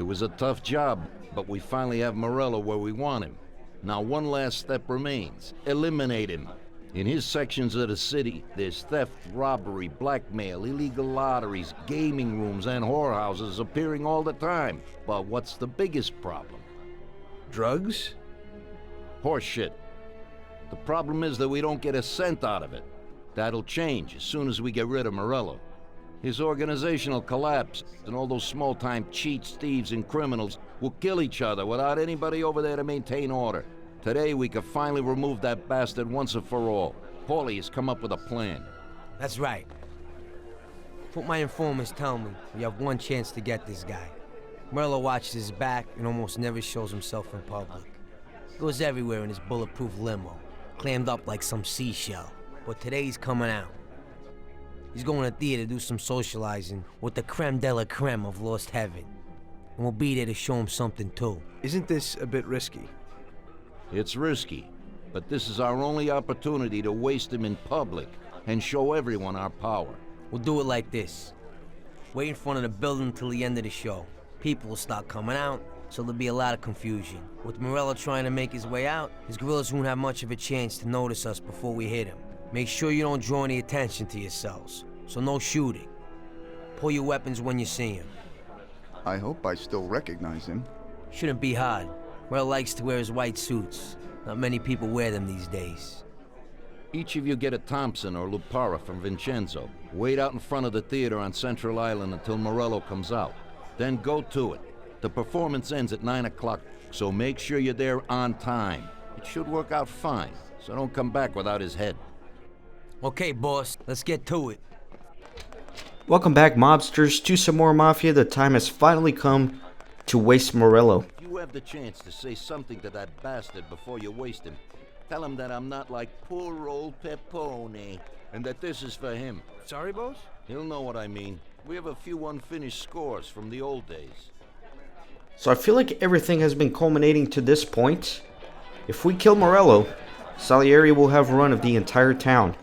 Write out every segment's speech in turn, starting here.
was a tough job, but we finally have Morello where we want him. Now one last step remains. Eliminate him. In his sections of the city, there's theft, robbery, blackmail, illegal lotteries, gaming rooms, and whorehouses appearing all the time. But what's the biggest problem? Drugs? Horseshit. The problem is that we don't get a cent out of it. That'll change as soon as we get rid of Morello. His organization will collapse, and all those small-time cheats, thieves, and criminals will kill each other without anybody over there to maintain order. Today, we can finally remove that bastard once and for all. Paulie has come up with a plan. That's right. What my informants tell me, we have one chance to get this guy. Morello watches his back and almost never shows himself in public. Goes everywhere in his bulletproof limo, clammed up like some seashell. But today he's coming out. He's going to theater to do some socializing with the creme de la creme of Lost Heaven. And we'll be there to show him something too. Isn't this a bit risky? It's risky, but this is our only opportunity to waste him in public and show everyone our power. We'll do it like this. Wait in front of the building till the end of the show. People will start coming out, so there'll be a lot of confusion. With Morello trying to make his way out, his guerrillas won't have much of a chance to notice us before we hit him. Make sure you don't draw any attention to yourselves, so no shooting. Pull your weapons when you see him. I hope I still recognize him. Shouldn't be hard. Morello likes to wear his white suits. Not many people wear them these days. Each of you get a Thompson or Lupara from Vincenzo. Wait out in front of the theater on Central Island until Morello comes out. Then go to it. The performance ends at 9 o'clock, so make sure you're there on time. It should work out fine, so don't come back without his head. Okay, boss, let's get to it. Welcome back, mobsters, to some more Mafia. The time has finally come to waste Morello. If you have the chance to say something to that bastard before you waste him, tell him that I'm not like poor old Pepone, and that this is for him. Sorry, boss? He'll know what I mean. We have a few unfinished scores from the old days. So I feel like everything has been culminating to this point. If we kill Morello, Salieri will have run of the entire town,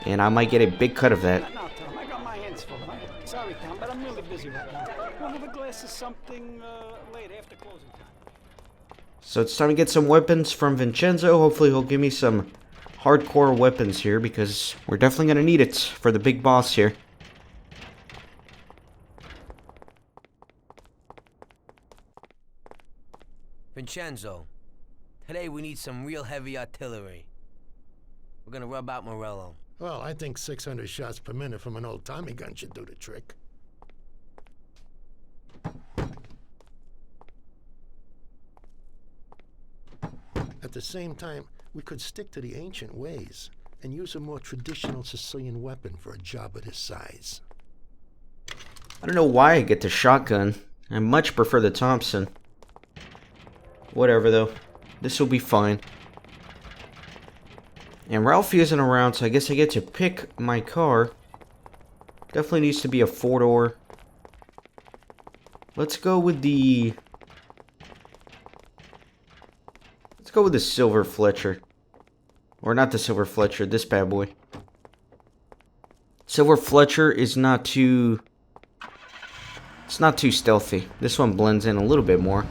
and I might get a big cut of that. No, Tom, I got my hands full. Sorry, Tom, but I'm really busy right now. We'll have a glass of something later after closing time. So it's time to get some weapons from Vincenzo. Hopefully he'll give me some hardcore weapons here, because we're definitely going to need it for the big boss here. Vincenzo, today we need some real heavy artillery. We're gonna rub out Morello. Well, I think 600 shots per minute from an old Tommy gun should do the trick. At the same time, we could stick to the ancient ways and use a more traditional Sicilian weapon for a job of this size. I don't know why I get the shotgun. I much prefer the Thompson. Whatever though, this will be fine. And Ralphie isn't around, so I guess I get to pick my car. Definitely needs to be a 4-door. Let's go with the Silver Fletcher. Or not the Silver Fletcher, this bad boy. Silver Fletcher is not too... It's not too stealthy. This one blends in a little bit more.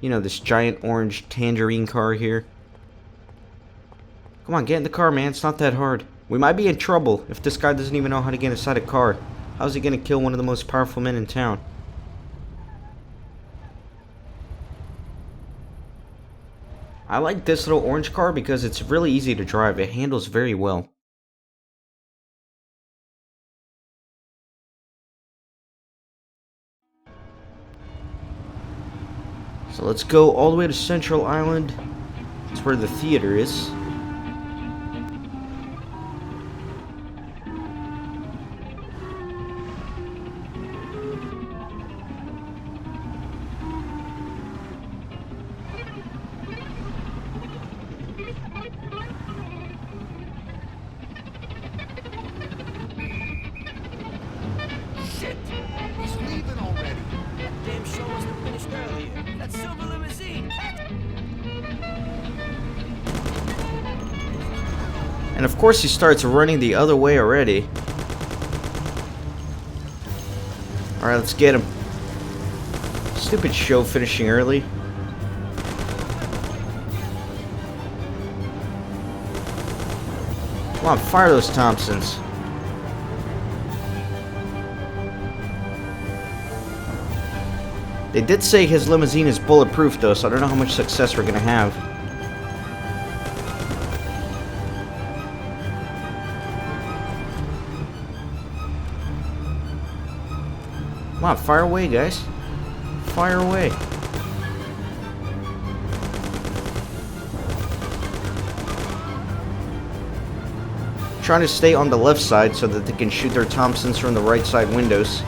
You know, this giant orange tangerine car here. Come on, get in the car, man. It's not that hard. We might be in trouble if this guy doesn't even know how to get inside a car. How's he gonna kill one of the most powerful men in town? I like this little orange car because it's really easy to drive. It handles very well. So let's go all the way to Central Island. That's where the theater is. Shit! He's leaving already. That damn show must have finished earlier. That silver limousine! And of course he starts running the other way already. Alright, let's get him. Stupid show finishing early. Come on, fire those Thompsons. They did say his limousine is bulletproof though, so I don't know how much success we're gonna have. Come on, fire away, guys. Fire away. Trying to stay on the left side so that they can shoot their Thompsons from the right side windows.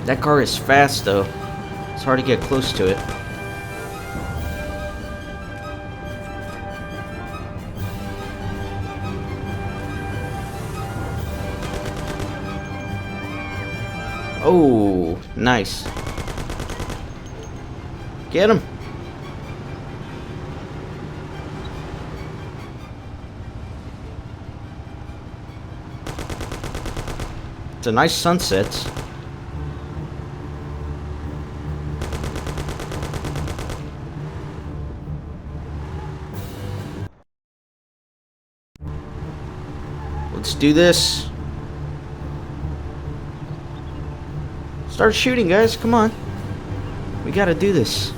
That car is fast though. It's hard to get close to it. Oh, nice. Get him. It's a nice sunset. Let's do this. Start shooting, guys. Come on. We gotta do this.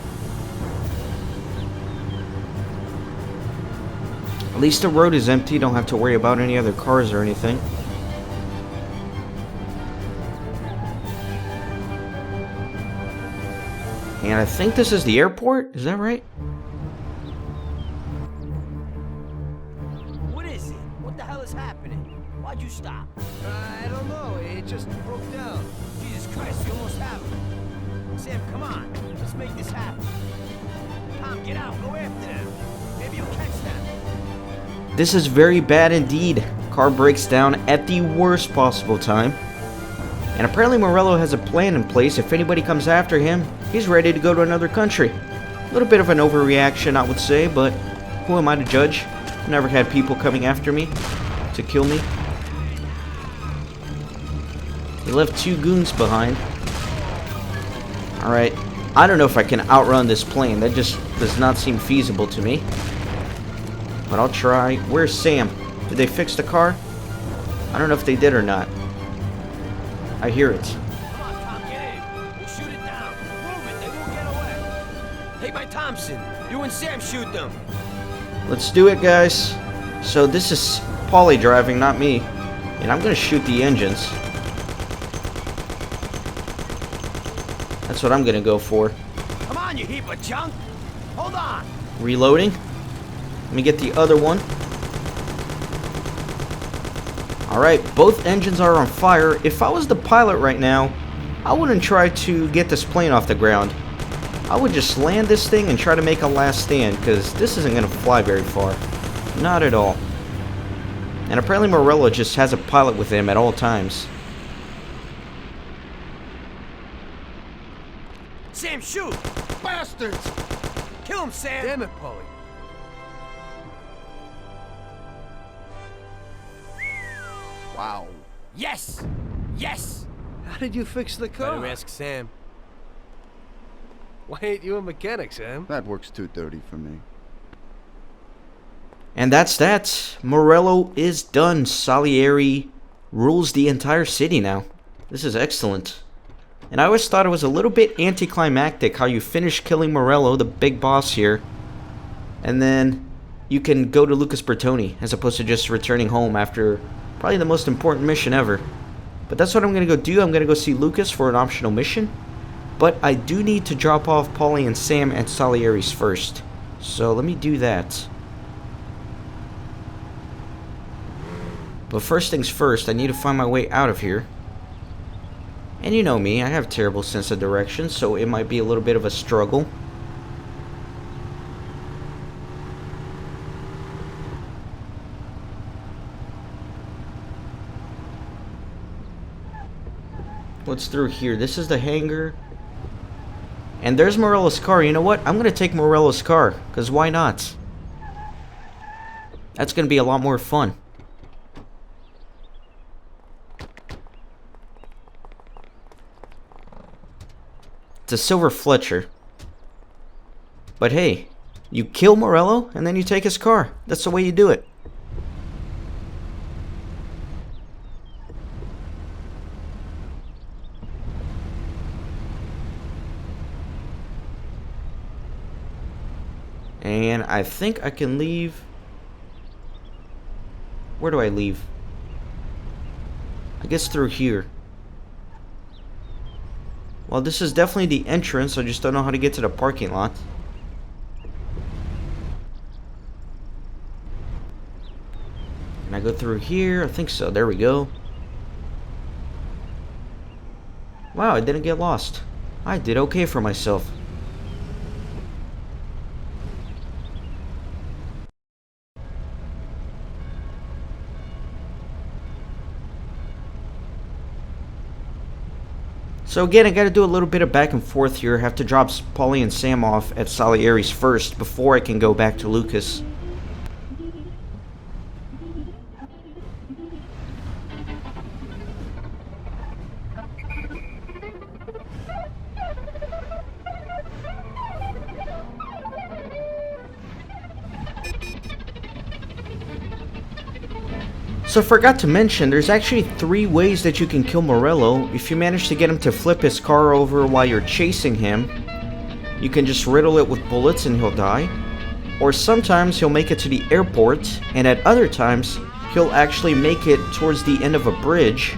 At least the road is empty. Don't have to worry about any other cars or anything. And I think this is the airport. Is that right? What is it? What the hell is happening? Why'd you stop? I don't know. It just broke down. Jesus Christ, you almost have it. Sam, come on. Let's make this happen. Tom, get out. Go after them. Maybe you'll catch them. This is very bad indeed. Car breaks down at the worst possible time. And apparently Morello has a plan in place. If anybody comes after him, he's ready to go to another country. A little bit of an overreaction, I would say, but who am I to judge? Never had people coming after me to kill me. He left 2 goons behind. Alright, I don't know if I can outrun this plane. That just does not seem feasible to me. But I'll try. Where's Sam? Did they fix the car? I don't know if they did or not. I hear it. Come on, Tom, get in. We'll shoot it down. Move it. They won't get away. Hey, my Thompson. You and Sam shoot them. Let's do it, guys. So this is Paulie driving, not me. And I'm gonna shoot the engines. That's what I'm gonna go for. Come on, you heap of junk. Hold on. Reloading. Let me get the other one. Alright, both engines are on fire. If I was the pilot right now, I wouldn't try to get this plane off the ground. I would just land this thing and try to make a last stand, because this isn't going to fly very far. Not at all. And apparently Morello just has a pilot with him at all times. Sam, shoot. Bastards! Kill him, Sam. Damn it, Paulie. Wow. Yes. Yes. How did you fix the car? Better ask Sam. Why ain't you a mechanic, Sam? That works too dirty for me. And that's that. Morello is done. Salieri rules the entire city now. This is excellent. And I always thought it was a little bit anticlimactic how you finish killing Morello, the big boss here, and then you can go to Lucas Bertoni as opposed to just returning home after probably the most important mission ever. But that's what I'm going to go do. I'm going to go see Lucas for an optional mission. But I do need to drop off Paulie and Sam at Salieri's first. So let me do that. But first things first, I need to find my way out of here. And you know me, I have terrible sense of direction, so it might be a little bit of a struggle. What's through here? This is the hangar. And there's Morello's car. You know what? I'm going to take Morello's car, because why not? That's going to be a lot more fun. It's a silver Fletcher. But hey, you kill Morello and then you take his car. That's the way you do it. And I think I can leave. Where do I leave? I guess through here. Well, this is definitely the entrance. I just don't know how to get to the parking lot. Can I go through here? I think so. There we go. Wow, I didn't get lost. I did okay for myself. So again, I gotta do a little bit of back and forth here. I have to drop Paulie and Sam off at Salieri's first before I can go back to Lucas. So I forgot to mention, there's actually 3 ways that you can kill Morello. If you manage to get him to flip his car over while you're chasing him, you can just riddle it with bullets and he'll die. Or sometimes he'll make it to the airport, and at other times, he'll actually make it towards the end of a bridge,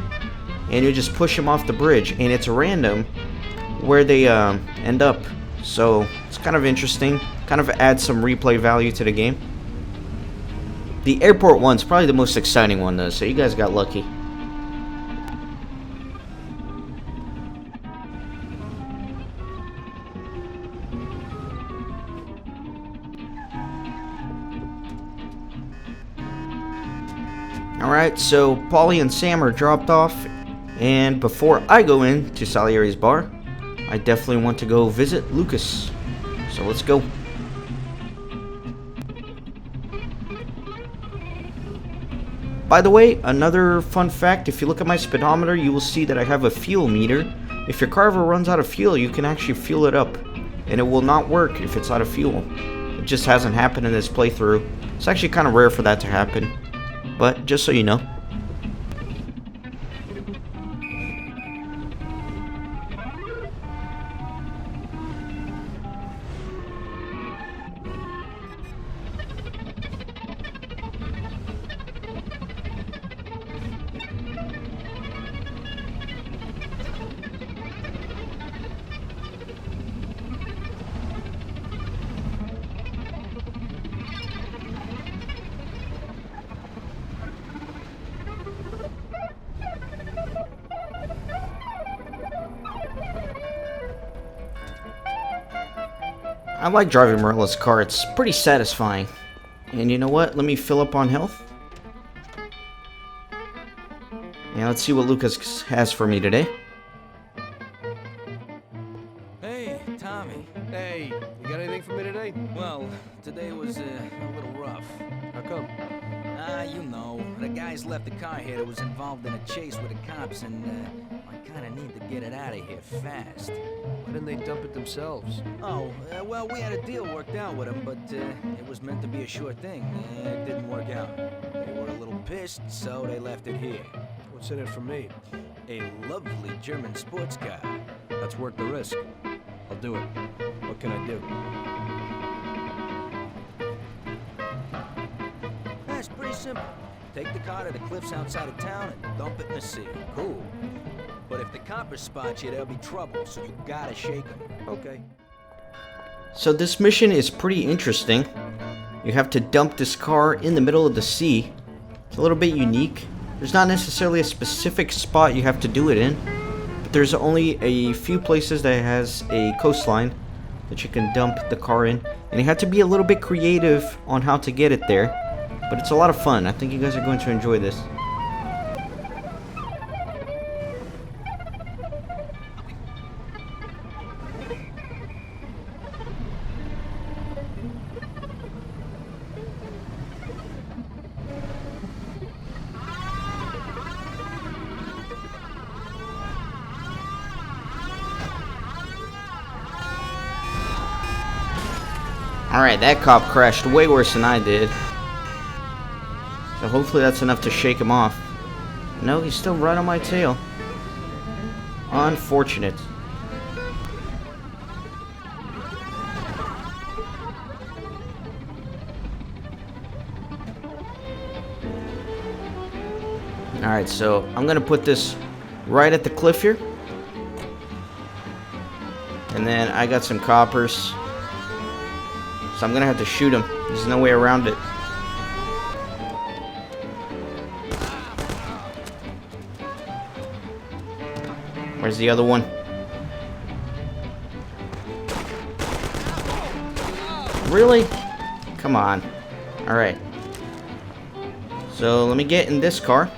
and you just push him off the bridge, and it's random where they end up. So it's kind of interesting, kind of adds some replay value to the game. The airport one's probably the most exciting one though, so you guys got lucky. Alright, so Paulie and Sam are dropped off, and before I go in to Salieri's bar, I definitely want to go visit Lucas. So let's go. By the way, another fun fact, if you look at my speedometer, you will see that I have a fuel meter. If your car ever runs out of fuel, you can actually fuel it up, and it will not work if it's out of fuel. It just hasn't happened in this playthrough. It's actually kind of rare for that to happen, but just so you know. I like driving Morello's car, it's pretty satisfying. And you know what? Let me fill up on health. And let's see what Lucas has for me today. Hey, Tommy. Hey, you got anything for me today? Well, today was a little rough. How come? You know, the guys left the car here that was involved in a chase with the cops, and I kind of need to get it out of here fast. Why didn't they dump it themselves? Oh, well, we had a deal worked out with them, but it was meant to be a sure thing. It didn't work out. They were a little pissed, so they left it here. What's in it for me? A lovely German sports car. That's worth the risk. I'll do it. What can I do? That's pretty simple. Take the car to the cliffs outside of town and dump it in the sea. Cool. But if the coppers spot you, there'll be trouble, so you gotta shake them. Okay. So this mission is pretty interesting. You have to dump this car in the middle of the sea. It's a little bit unique. There's not necessarily a specific spot you have to do it in, but there's only a few places that has a coastline that you can dump the car in, and you have to be a little bit creative on how to get it there, but it's a lot of fun. I think you guys are going to enjoy this. Alright, that cop crashed way worse than I did. So hopefully that's enough to shake him off. No, he's still right on my tail. Unfortunate. Alright, so I'm gonna put this right at the cliff here. And then I got some coppers. So I'm gonna have to shoot him. There's no way around it. Where's the other one? Really? Come on. Alright. So let me get in this car.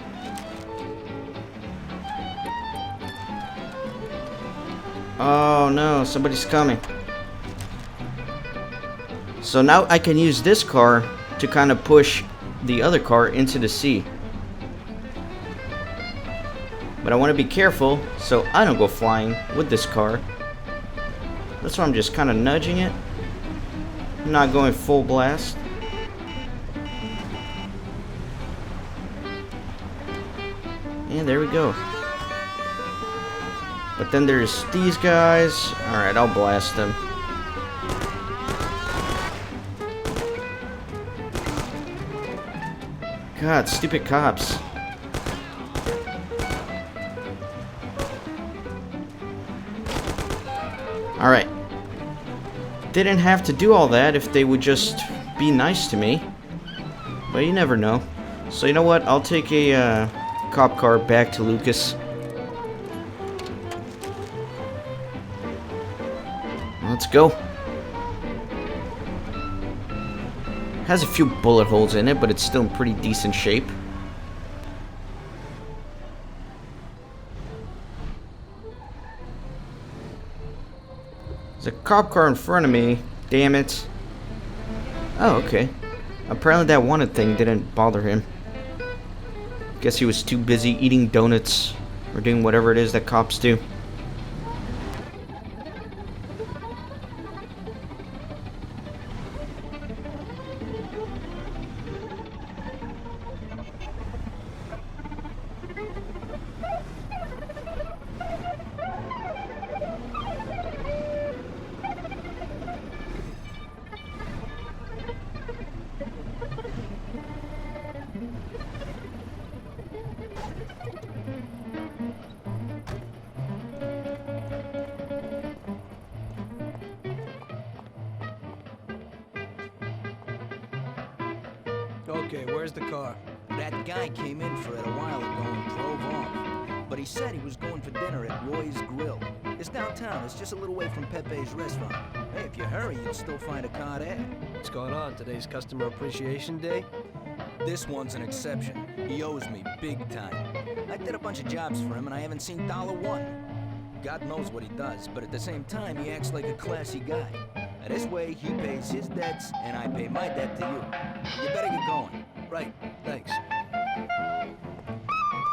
Oh no, somebody's coming. So now I can use this car to kind of push the other car into the sea. But I want to be careful so I don't go flying with this car. That's why I'm just kind of nudging it. I'm not going full blast. And there we go. But then there's these guys. Alright, I'll blast them. God, stupid cops. Alright. Didn't have to do all that if they would just be nice to me. But you never know. So you know what? I'll take a cop car back to Lucas. Let's go. Has a few bullet holes in it, but it's still in pretty decent shape. There's a cop car in front of me. Damn it. Oh, okay. Apparently that wanted thing didn't bother him. Guess he was too busy eating donuts or doing whatever it is that cops do. Okay, where's the car? That guy came in for it a while ago and drove off. But he said he was going for dinner at Roy's Grill. It's downtown. It's just a little way from Pepe's restaurant. Hey, if you hurry, you'll still find a car there. What's going on? Today's Customer Appreciation Day? This one's an exception. He owes me big time. I did a bunch of jobs for him and I haven't seen $1. God knows what he does, but at the same time, he acts like a classy guy. Now, this way, he pays his debts and I pay my debt to you. You better get going. Right, thanks.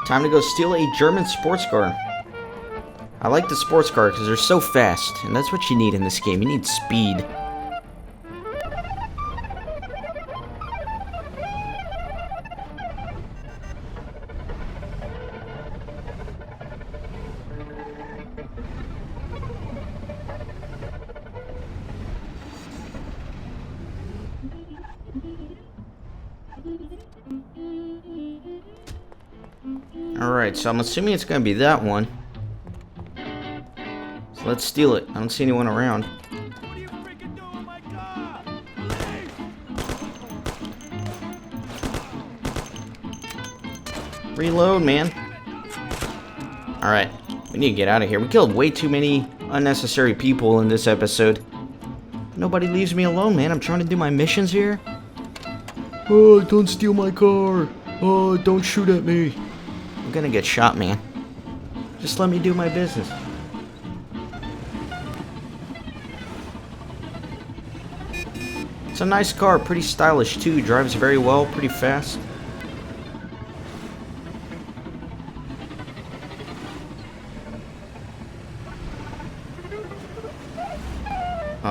Time to go steal a German sports car. I like the sports car because they're so fast, and that's what you need in this game. You need speed. Alright, so I'm assuming it's gonna be that one. So let's steal it. I don't see anyone around. What are you freaking doing with my car? Leave! Reload, man. Alright, we need to get out of here. We killed way too many unnecessary people in this episode. Nobody leaves me alone, man. I'm trying to do my missions here. Oh, don't steal my car. Oh, don't shoot at me. I'm gonna get shot, man. Just let me do my business. It's a nice car, pretty stylish too. Drives very well, pretty fast.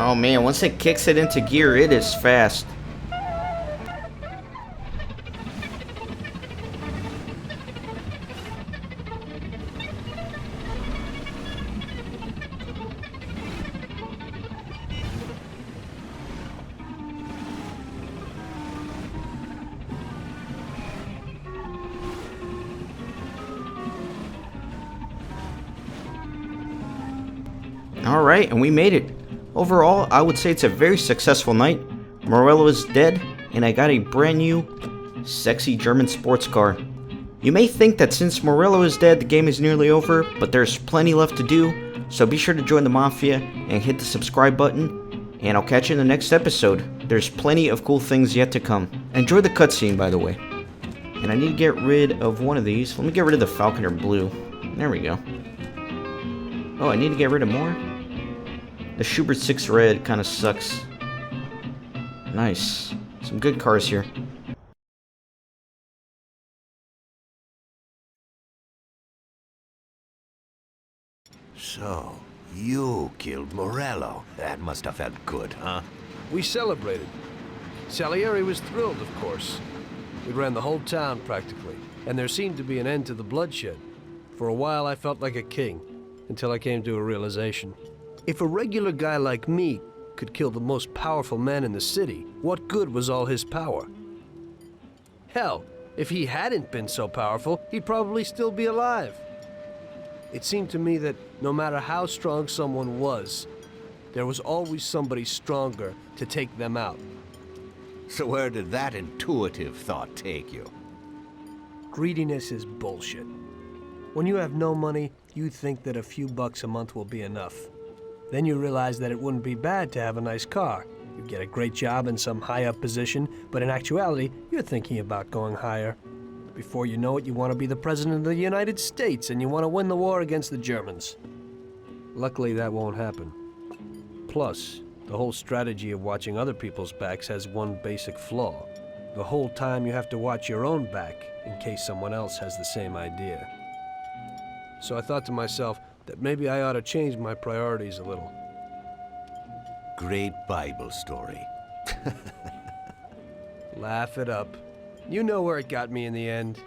Oh man, once it kicks it into gear, it is fast. Alright, and we made it. Overall, I would say it's a very successful night. Morello is dead, and I got a brand new, sexy German sports car. You may think that since Morello is dead, the game is nearly over, but there's plenty left to do, so be sure to join the Mafia and hit the subscribe button, and I'll catch you in the next episode. There's plenty of cool things yet to come. Enjoy the cutscene, by the way. And I need to get rid of one of these. Let me get rid of the Falconer Blue. There we go. Oh, I need to get rid of more? The Schubert 6 Red kind of sucks. Nice. Some good cars here. So, you killed Morello. That must have felt good, huh? We celebrated. Salieri was thrilled, of course. We ran the whole town, practically, and there seemed to be an end to the bloodshed. For a while, I felt like a king, until I came to a realization. If a regular guy like me could kill the most powerful man in the city, what good was all his power? Hell, if he hadn't been so powerful, he'd probably still be alive. It seemed to me that no matter how strong someone was, there was always somebody stronger to take them out. So where did that intuitive thought take you? Greediness is bullshit. When you have no money, you think that a few bucks a month will be enough. Then you realize that it wouldn't be bad to have a nice car. You get a great job in some high-up position, but in actuality, you're thinking about going higher. Before you know it, you want to be the President of the United States, and you want to win the war against the Germans. Luckily, that won't happen. Plus, the whole strategy of watching other people's backs has one basic flaw. The whole time you have to watch your own back in case someone else has the same idea. So I thought to myself that maybe I ought to change my priorities a little. Great Bible story. Laugh it up. You know where it got me in the end.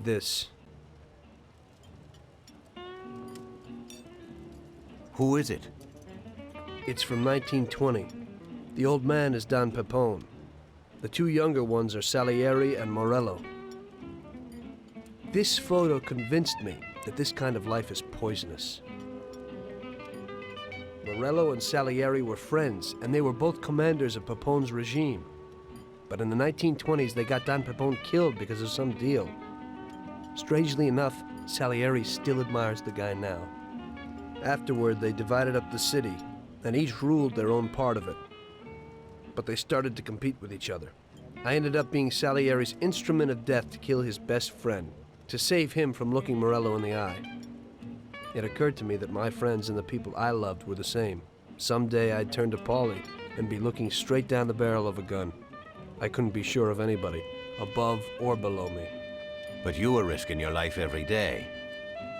This. Who is it? It's from 1920. The old man is Don Pepone. The two younger ones are Salieri and Morello. This photo convinced me that this kind of life is poisonous. Morello and Salieri were friends, and they were both commanders of Pepone's regime. But in the 1920s, they got Don Pepone killed because of some deal. Strangely enough, Salieri still admires the guy now. Afterward, they divided up the city, and each ruled their own part of it. But they started to compete with each other. I ended up being Salieri's instrument of death to kill his best friend, to save him from looking Morello in the eye. It occurred to me that my friends and the people I loved were the same. Someday I'd turn to Paulie and be looking straight down the barrel of a gun. I couldn't be sure of anybody, above or below me. But you were risking your life every day.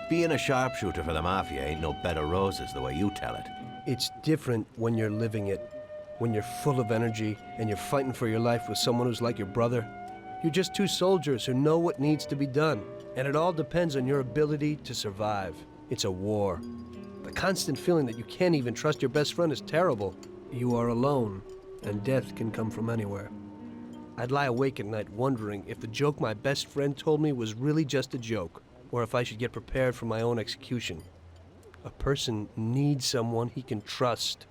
Being a sharpshooter for the Mafia ain't no bed of roses the way you tell it. It's different when you're living it. When you're full of energy and you're fighting for your life with someone who's like your brother. You're just two soldiers who know what needs to be done. And it all depends on your ability to survive. It's a war. The constant feeling that you can't even trust your best friend is terrible. You are alone, and death can come from anywhere. I'd lie awake at night wondering if the joke my best friend told me was really just a joke, or if I should get prepared for my own execution. A person needs someone he can trust.